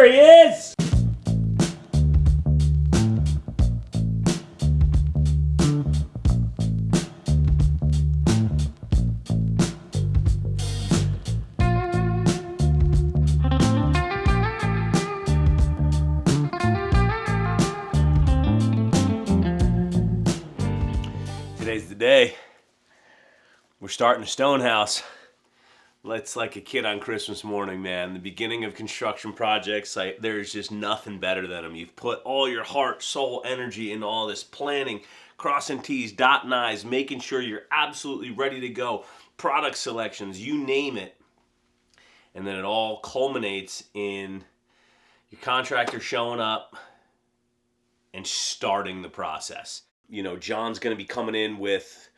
There he is! Today's the day. We're starting a stone house. It's like a kid on Christmas morning, man. The beginning of construction projects, there's just nothing better than them. You've put all your heart, soul, energy into all this planning, crossing T's, dotting I's, making sure you're absolutely ready to go. Product selections, you name it. And then it all culminates in your contractor showing up and starting the process. You know, John's going to be coming in with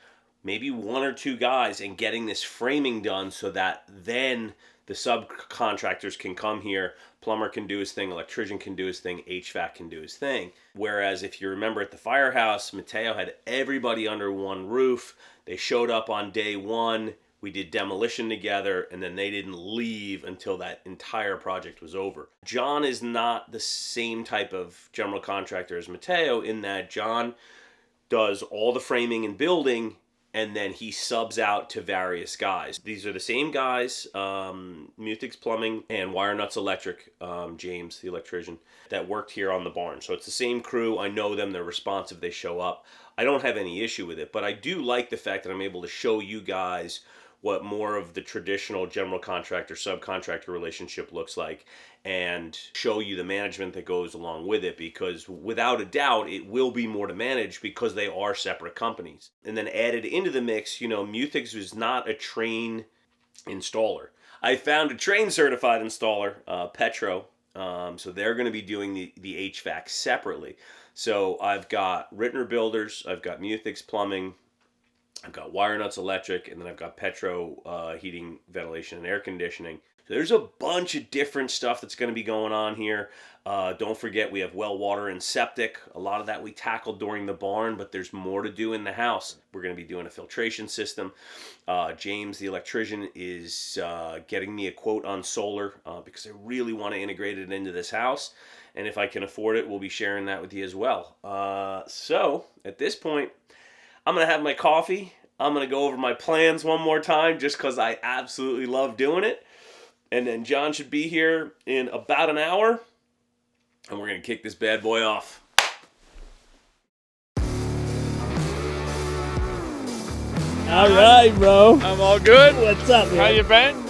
maybe one or two guys and getting this framing done so that then the subcontractors can come here. Plumber can do his thing, electrician can do his thing, HVAC can do his thing. Whereas if you remember at the firehouse, Mateo had everybody under one roof. They showed up on day one. We did demolition together, and then they didn't leave until that entire project was over. John is not the same type of general contractor as Mateo in that John does all the framing and building, and then he subs out to various guys. These are the same guys, Muthix Plumbing and Wire Nuts Electric, James, the electrician, that worked here on the barn. So it's the same crew. I know them. They're responsive. They show up. I don't have any issue with it, but I do like the fact that I'm able to show you guys what more of the traditional general contractor subcontractor relationship looks like and show you the management that goes along with it, because without a doubt it will be more to manage because they are separate companies. And then added into the mix, you know, Muthix is not a train installer. I found a train certified installer, Petro, so they're going to be doing the HVAC separately. So I've got Rittner Builders, I've got Muthix Plumbing, I've got Wire Nuts Electric, and then I've got Petro Heating, Ventilation, and Air Conditioning. So there's a bunch of different stuff that's going to be going on here. Don't forget we have well water and septic. A lot of that we tackled during the barn, but there's more to do in the house. We're going to be doing a filtration system. James, the electrician, is getting me a quote on solar because I really want to integrate it into this house. And if I can afford it, we'll be sharing that with you as well. So at this point, I'm going to have my coffee. I'm going to go over my plans one more time just because I absolutely love doing it. And then John should be here in about an hour. And we're going to kick this bad boy off. All right, bro. I'm all good. What's up, man? How you been?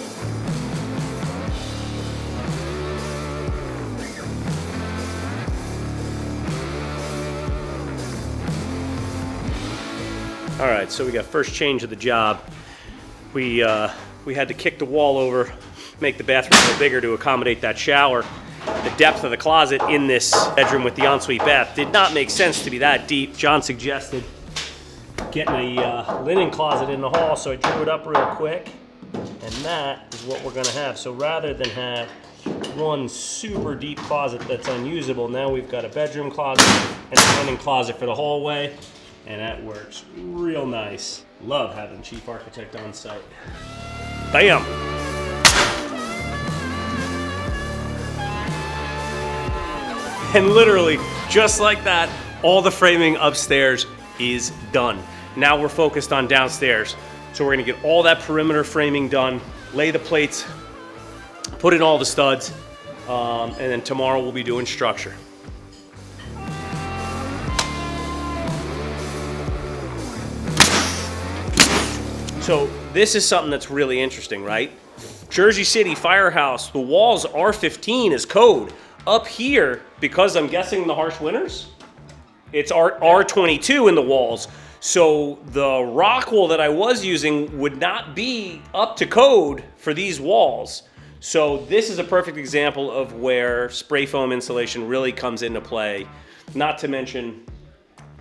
All right, so we got first change of the job. We had to kick the wall over, make the bathroom a little bigger to accommodate that shower. The depth of the closet in this bedroom with the ensuite bath did not make sense to be that deep. John suggested getting a linen closet in the hall, so I drew it up real quick, and that is what we're gonna have. So rather than have one super deep closet that's unusable, now we've got a bedroom closet and a linen closet for the hallway. And that works real nice. Love having chief architect on site. Bam! And literally, just like that, all the framing upstairs is done. Now we're focused on downstairs. So we're gonna get all that perimeter framing done, lay the plates, put in all the studs, and then tomorrow we'll be doing structure. So this is something that's really interesting, right? Jersey City Firehouse, the walls R15 is code. Up here, because I'm guessing the harsh winters, it's R22 in the walls. So the rock wool that I was using would not be up to code for these walls. So this is a perfect example of where spray foam insulation really comes into play. Not to mention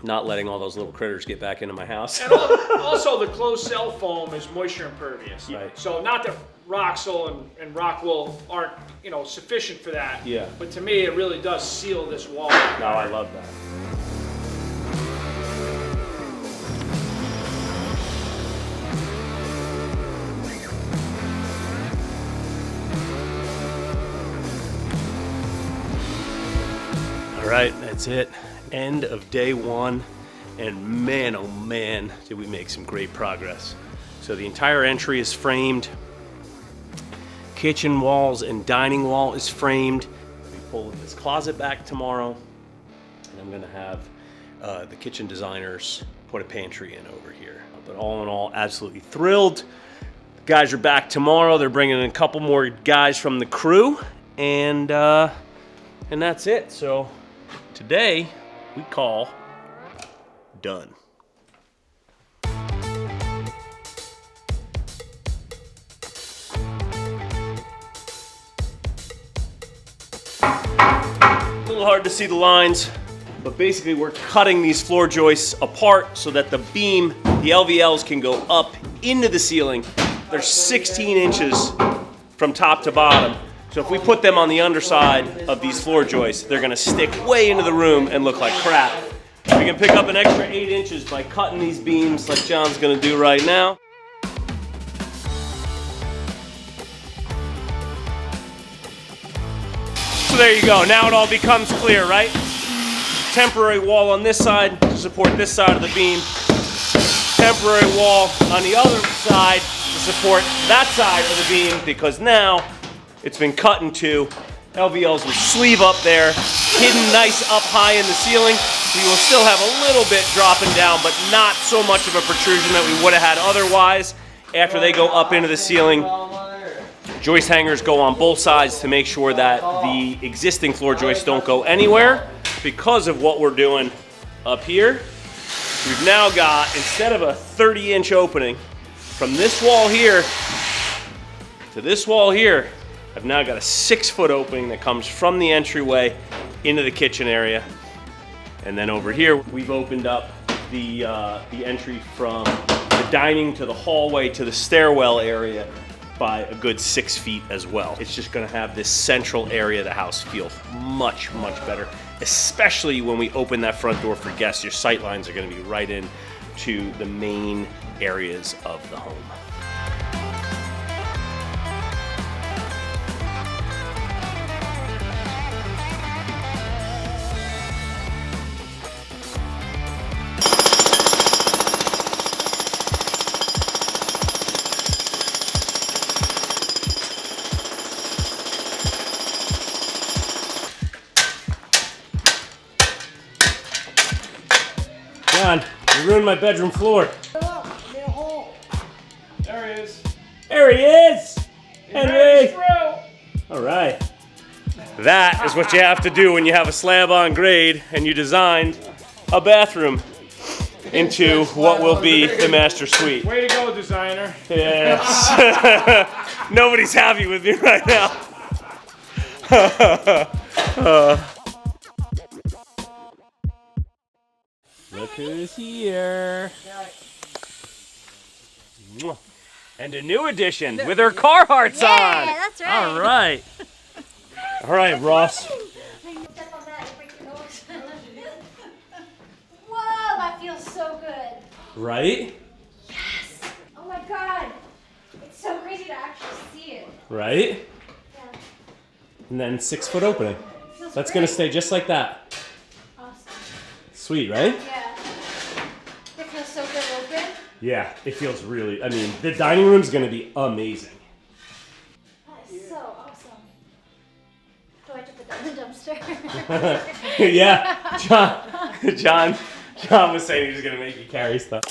not letting all those little critters get back into my house. And also the closed cell foam is moisture impervious. Right. So not that Roxol and rock wool aren't, sufficient for that. Yeah. But to me, it really does seal this wall. No, I love that. right, that's it. End of day one. And man, oh man, did we make some great progress. So the entire entry is framed. Kitchen walls and dining wall is framed. We pull this closet back tomorrow. And I'm gonna have the kitchen designers put a pantry in over here. But all in all, absolutely thrilled. The guys are back tomorrow. They're bringing in a couple more guys from the crew. And that's it. So today we call done. A little hard to see the lines, but basically we're cutting these floor joists apart so that the beam, the LVLs, can go up into the ceiling. They're 16 inches from top to bottom. So if we put them on the underside of these floor joists, they're gonna stick way into the room and look like crap. We can pick up an extra 8 inches by cutting these beams like John's gonna do right now. So there you go, now it all becomes clear, right? Temporary wall on this side to support this side of the beam. Temporary wall on the other side to support that side of the beam, because now it's been cut in two. LVLs will sleeve up there, hidden nice up high in the ceiling. We will still have a little bit dropping down, but not so much of a protrusion that we would have had otherwise. After they go up into the ceiling, joist hangers go on both sides to make sure that the existing floor joists don't go anywhere. Because of what we're doing up here, we've now got, instead of a 30-inch opening, from this wall here to this wall here, I've now got a 6-foot opening that comes from the entryway into the kitchen area. And then over here, we've opened up the entry from the dining to the hallway to the stairwell area by a good 6 feet as well. It's just gonna have this central area of the house feel much, much better, especially when we open that front door for guests. Your sight lines are gonna be right in to the main areas of the home. John, you ruined my bedroom floor. There he is. There he is! Henry! Through. All right. That is what you have to do when you have a slab on grade and you designed a bathroom into what will be the master suite. Way to go, designer. Yes. Nobody's happy with me right now. Look who's here. And a new addition with her Carhartts on. Yeah, that's right. All right. All right, Ross. Step on that and break your nose. Whoa, that feels so good. Right? Yes. Oh my God. It's so crazy to actually see it. Right? Yeah. And then 6-foot opening. Feels That's great. gonna stay just like that. Awesome. Sweet, right? Yeah. It feels so good open. Yeah, it feels really, I mean, the dining room's gonna be amazing. That is so awesome. Do I have to put that in the dumpster? Yeah, John was saying he was gonna make you carry stuff.